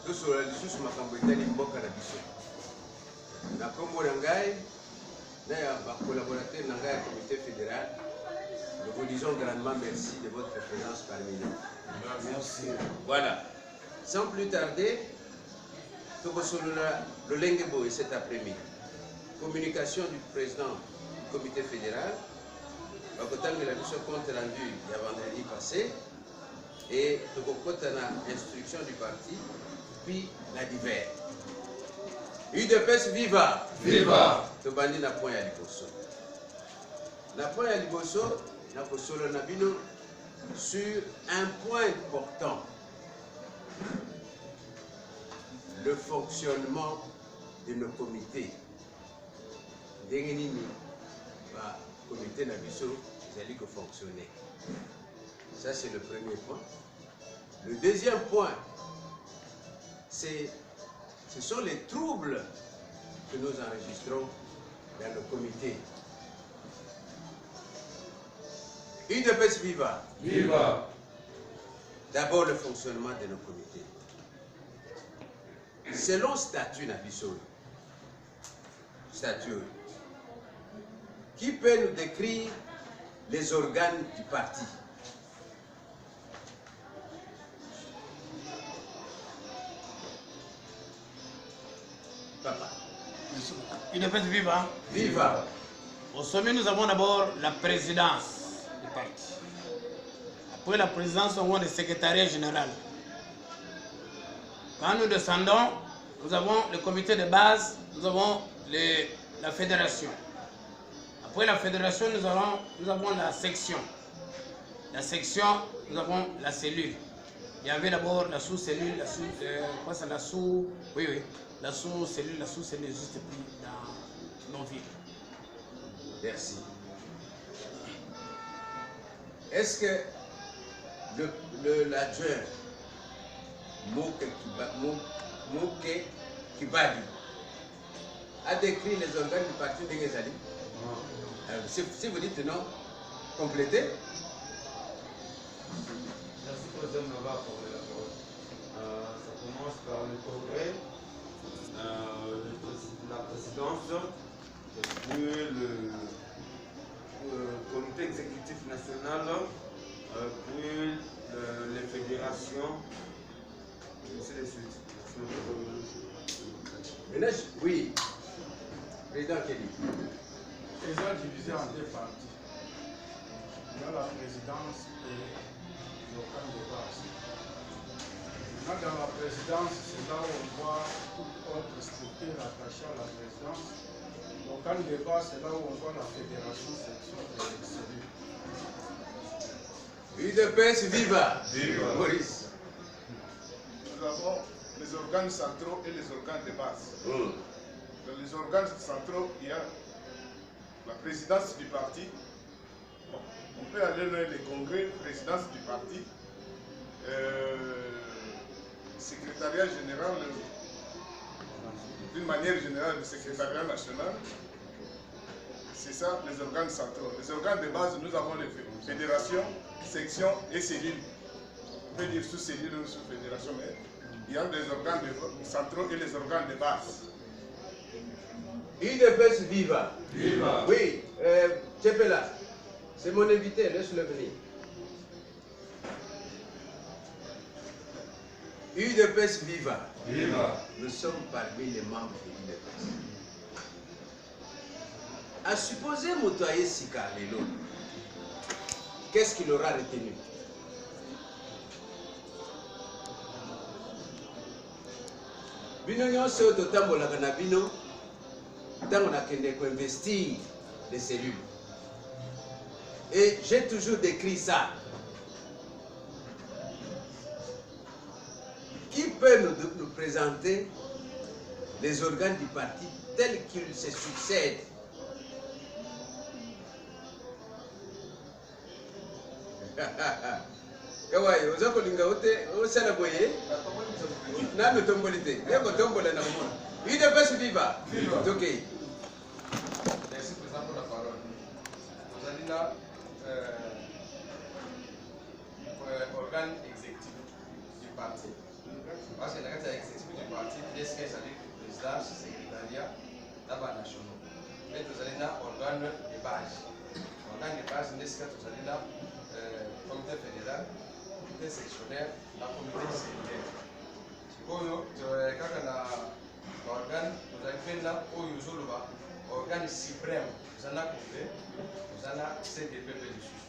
tout sur la lisusu makambo etali mboka na biso. Na kombo na ngai na ya ba collaborateur na ngai comité fédéral. Nous vous disons grandement merci de votre présence parmi nous. Merci. Voilà. Sans plus tarder, le Lengebo cet après-midi. Communication du président du comité fédéral. Il a vu ce compte rendu il y a vendredi passé. Et la instruction du parti, puis la divers. UDPS viva! Viva! Tobandi na point ya liboso. Na point ya liboso, na kosolo na bino sur un point important. Le fonctionnement de nos comités. Ndenge nini ba comité na biso ezali ko fonctionner. Ça c'est le premier point. Le deuxième point, ce sont les troubles que nous enregistrons dans le comité. UDPS viva! Viva! D'abord le fonctionnement de nos comités. Selon statut Nabiso, statut, qui peut nous décrire les organes du parti? Papa. UDPS viva. Viva. Au sommet, nous avons d'abord la présidence du parti. Après la présidence, nous avons le secrétariat général. Quand nous descendons, nous avons le comité de base, nous avons la fédération. Après la fédération, nous avons la section. La section, nous avons la cellule. Il y avait d'abord la sous-cellule, la sous-cellule juste plus dans nos villes. Merci. Est-ce que l'adjoint Mouke Kibali a décrit les organes du parti de Ngezali? Si vous dites non, complétez. Merci Président Navarre pour la parole. Ça commence par le congrès, la présidence, puis le comité exécutif national, puis les fédérations, et ainsi de suite. Maintenant, oui. Président Kelly. Les gens divisés en deux parties. Il y a la présidence et l'organe de base. Maintenant, dans la présidence, c'est là où on voit toute autre structure attachée à la présidence. L'organe de base, c'est là où on voit la fédération, section et les cellules. UDPS viva! Viva! Maurice. Nous avons les organes centraux et les organes de base. Dans les organes centraux, il y a la présidence du parti. Bon, on peut aller dans les congrès, présidence du parti, secrétariat général, d'une manière générale, le secrétariat national. C'est ça, les organes centraux. Les organes de base, nous avons les fédérations, sections et cellules. On peut dire sous-cellules ou sous-fédération, mais il y a les organes centraux et les organes de base. UDPS viva! Viva! Oui, Tchepela, c'est mon invité, laisse-le venir. UDPS viva! Viva! Nous sommes parmi les membres de l'UDPS. À supposer Motoye Sikarlelo, qu'est-ce qu'il aura retenu? Bino nyonso totambolaka na bino ntango nakende investir les cellules. Et j'ai toujours décrit ça. Qui peut nous présenter les organes du parti tels qu'ils se succèdent? Kawaii, oza kolinga ote osala boye nano tomboli te yako tombola na mona UDPS viva. Ok. Merci Président pour la parole. Vous allez là organe exécutif du parti. Parce que dans l'exécutif du parti, est-ce que ça dit que le président, le secrétariat, d'abord national. Mais vous allez dans l'organe de base. L'organe de base, est-ce que vous allez dans le comité fédéral, le comité sectionnaire, le comité sécuritaire. Quand on a l'organe, vous allez faire là, l'organe suprême, vous en avez coupé, vous en avez CDP dessus.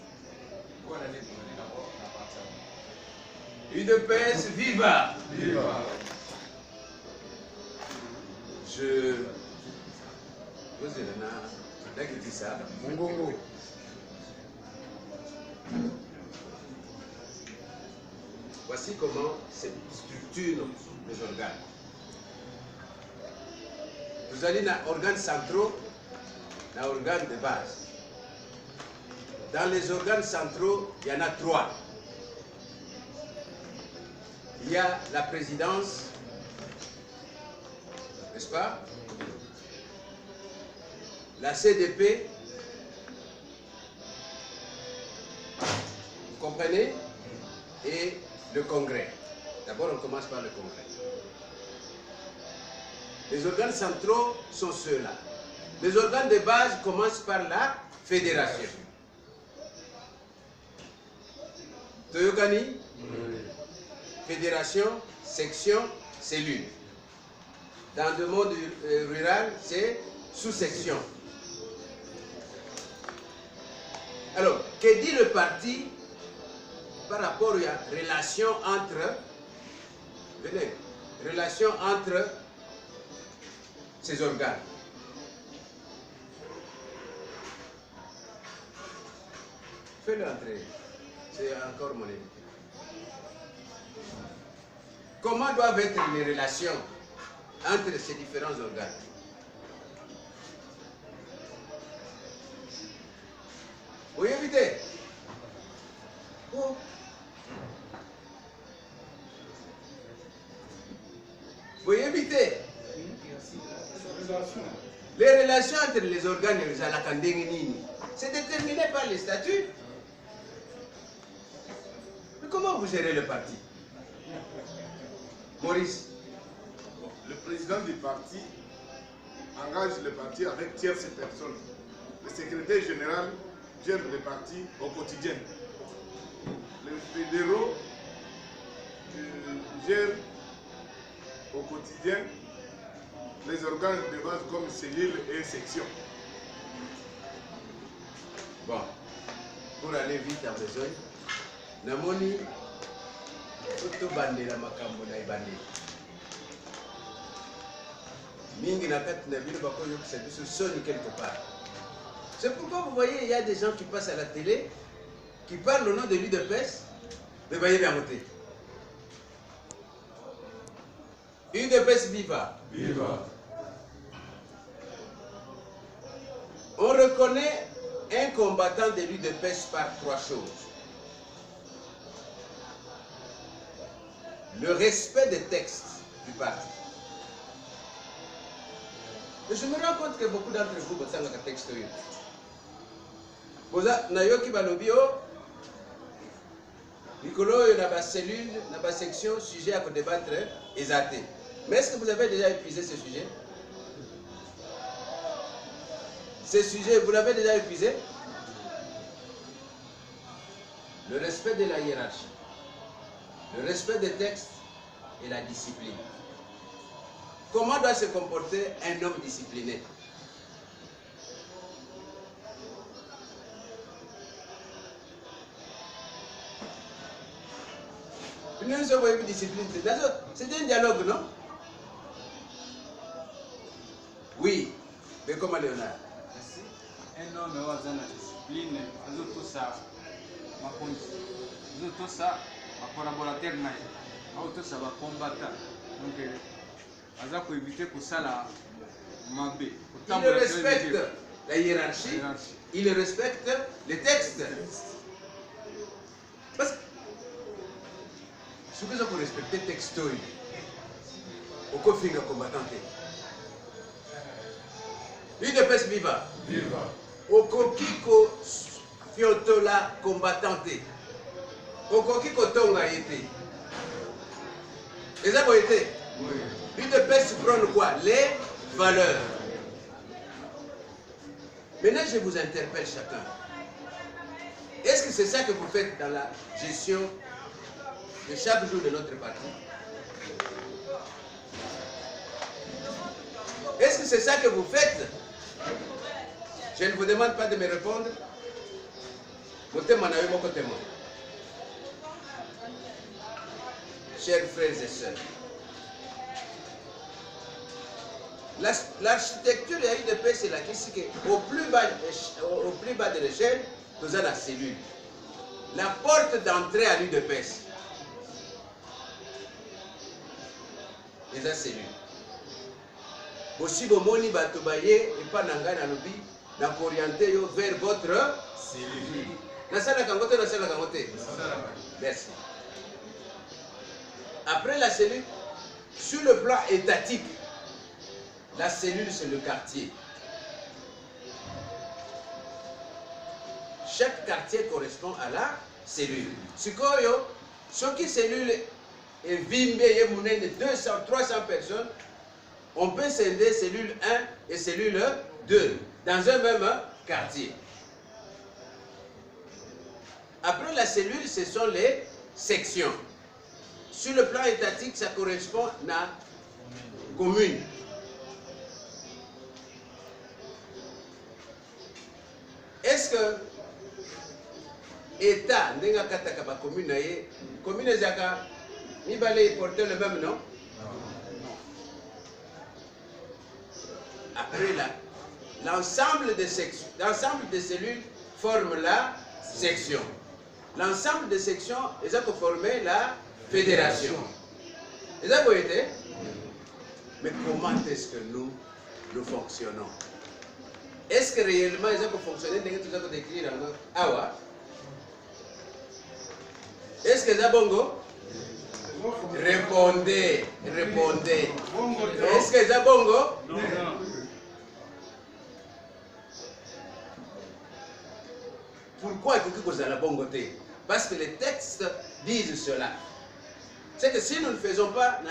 Vous allez d'abord la partie. UDPS, viva! Viva! Vous êtes là, là qui dit ça, Mongongo. Voici comment se structure les organes. Vous allez dans les organes centraux, dans les organes de base. Dans les organes centraux, il y en a 3. Il y a la présidence, n'est-ce pas? La CDP, vous comprenez? Et le Congrès. D'abord, on commence par le Congrès. Les organes centraux sont ceux-là. Les organes de base commencent par la fédération. Toyokani? Fédération, section, cellule. Dans le monde rural, c'est sous-section. Alors, que dit le parti par rapport à la relation entre, relation entre ces organes? Fais-le entrer, c'est encore mon invité. Comment doivent être les relations entre ces différents organes? Vous évitez. Oh. Vous évitez. Les relations entre les organes et les alakandengini, c'est déterminé par les statuts. Mais comment vous gérez le parti? Maurice. Le président du parti engage le parti avec tierces personnes. Le secrétaire général gère le parti au quotidien. Les fédéraux gèrent au quotidien les organes de base comme cellules et sections. Bon, pour aller vite en besoin, Namoni, tout bandé la makambo na ibandé. Mingi na kati na ville bako yo qui se sonne quelque part. C'est pourquoi vous voyez, il y a des gens qui passent à la télé, qui parlent au nom de l'UDPS, mais voyez bien monter. UDPS viva. Viva! On reconnaît un combattant de l'UDPS par 3 choses. Le respect des textes du parti. Et je me rends compte que beaucoup d'entre vous ont un texte. Vous avez balobi Nicolo, il y a une cellule, une section, sujet à débattre, exalté. Mais est-ce que vous avez déjà épuisé ce sujet? Ce sujet, vous l'avez déjà épuisé? Le respect de la hiérarchie, le respect des textes et la discipline. Comment doit se comporter un homme discipliné? Nous sommes une discipline. C'est un dialogue, non? Oui, mais comment Léonard? Merci. Un homme est dans la discipline, tout ça, ma tout ça, ma collaborateur, tout ça va combattre. Donc, on va éviter que ça la mabé. Il respecte la hiérarchie, il respecte les textes. Parce que ce que vous respectez le texte, au coffre de combattant. UDPS viva. Viva! Au kokiko fiotola combattante. Au kokiko tonga été. Et ça va été. L'UDPS prône quoi? Les valeurs. Maintenant, je vous interpelle chacun. Est-ce que c'est ça que vous faites dans la gestion de chaque jour de notre parti? Est-ce que c'est ça que vous faites? Je ne vous demande pas de me répondre. Chers frères et sœurs, l'architecture de l'UDPS, c'est la question qu'au plus bas de l'échelle, nous avons la cellule. La porte d'entrée à l'UDPS. Et la cellule. Si vous avez et pas orienter vers votre cellule. Merci. Après la cellule, sur le plan étatique, la cellule c'est le quartier. Chaque quartier correspond à la cellule. Ce qui cellule est vimbé de 200, 300 personnes, on peut scinder cellule 1 et cellule 2 dans un même quartier. Après la cellule, ce sont les sections. Sur le plan étatique, ça correspond à la commune. Est-ce que l'État, la commune, porter le même nom? Après l'ensemble des sections, l'ensemble des cellules forment la section. L'ensemble des sections, ils ont formé la fédération. Vous avez été? Mais comment est-ce que nous fonctionnons? Est-ce que réellement ils ont fonctionné dans tout ça que décrire ah ouais? Est-ce que ça bongo? Répondez. Est-ce que ça bongo? Non. Pourquoi est-ce que vous allez bongoter? Parce que les textes disent cela. C'est que si nous ne faisons pas,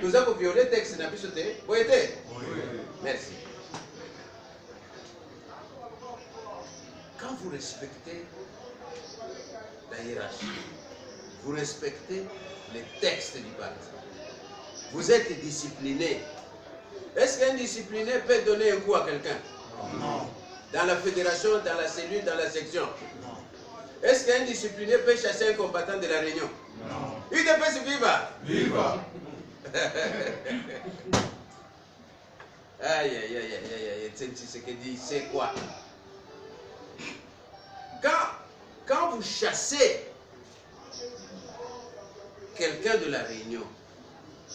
nous avons violé le texte. Vous êtes? Merci. Quand vous respectez la hiérarchie, vous respectez les textes du parti, vous êtes discipliné. Est-ce qu'un discipliné peut donner un coup à quelqu'un? Non. Dans la fédération, dans la cellule, dans la section? Non. Est-ce qu'un discipliné peut chasser un combattant de la réunion? Non. UDPS viva! Viva! Aïe, ce que dit, c'est quoi? Quand vous chassez quelqu'un de la réunion,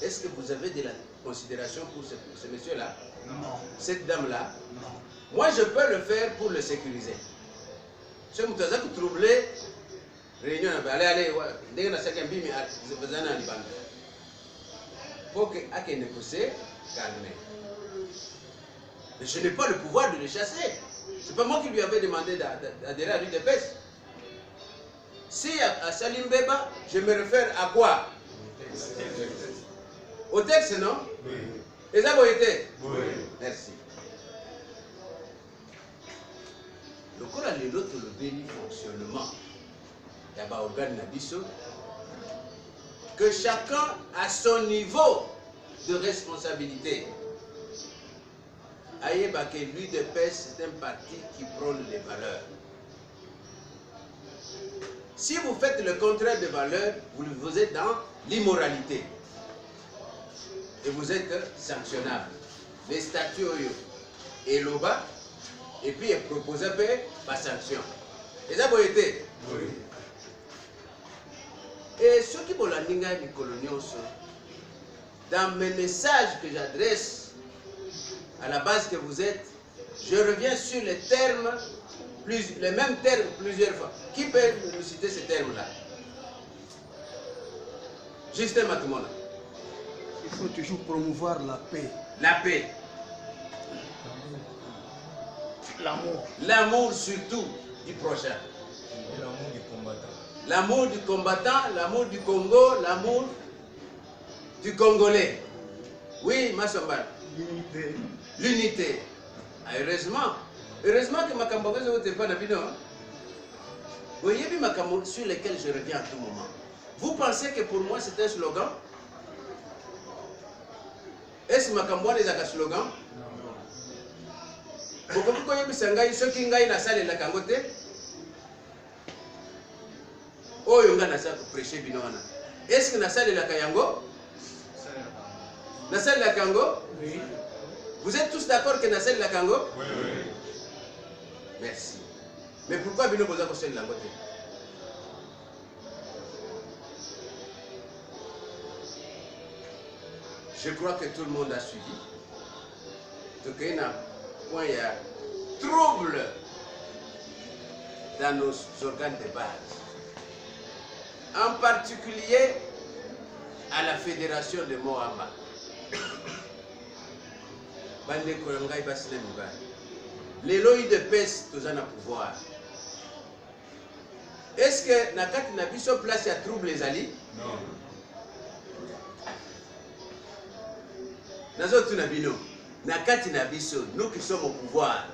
est-ce que vous avez de la considération pour ce monsieur-là? Non. Cette dame-là? Non. Moi, je peux le faire pour le sécuriser. Si vous avez troublé, réunion, allez, dès que vous avez un pour que négocier, calmer. Mais je n'ai pas le pouvoir de le chasser. Ce n'est pas moi qui lui avais demandé d'adhérer à l'UDPS. Si à Salim Beba, je me réfère à quoi? Au texte, non? Oui. Et ça vous été? Oui. Merci. Le corps a l'autre le béni fonctionnement. Il y a un organe Nabiso. Que chacun a son niveau de responsabilité. Aïeba que l'UDPS, c'est un parti qui prône les valeurs. Si vous faites le contraire des valeurs, vous êtes dans l'immoralité. Et vous êtes sanctionnable. Les statuts et l'OBA, et puis ils proposent pas sanction. Et ça vous été? Oui. Et ceux qui ont la ligne du colonial, dans mes messages que j'adresse à la base que vous êtes, je reviens sur les termes, les mêmes termes plusieurs fois. Qui peut nous citer ces termes-là? Justin Matumona. Il faut toujours promouvoir la paix. La paix. L'amour. L'amour surtout du prochain. Et l'amour du combattant. L'amour du combattant, l'amour du Congo, l'amour du Congolais. Oui, Massamba. L'unité. L'unité. Ah, heureusement. Heureusement que Makambo n'est pas dans le. Vous voyez bien Makambo sur lesquels je reviens à tout moment. Vous pensez que pour moi c'est un slogan? Est-ce que Makambo est un slogan? Pourquoi vous voyez ceux qui ont la salle de la Kangote? Oh, il y a prêcher binoana. Est-ce que la salle de la Kayango? La salle de la Kango? Oui. Vous êtes tous d'accord que la salle de la Kango? Oui, oui. Merci. Mais pourquoi Bino Boza Kosel de la Kangote? Je crois que tout le monde a suivi. Donc il y a un point, il y a trouble dans nos organes de base. En particulier à la fédération de Mohamba. Les lois de peste, tous en pouvoir. Est-ce que Nakati n'a plus sur place, il y a trouble les alliés? Non. Nakati n'a nous qui sommes au pouvoir.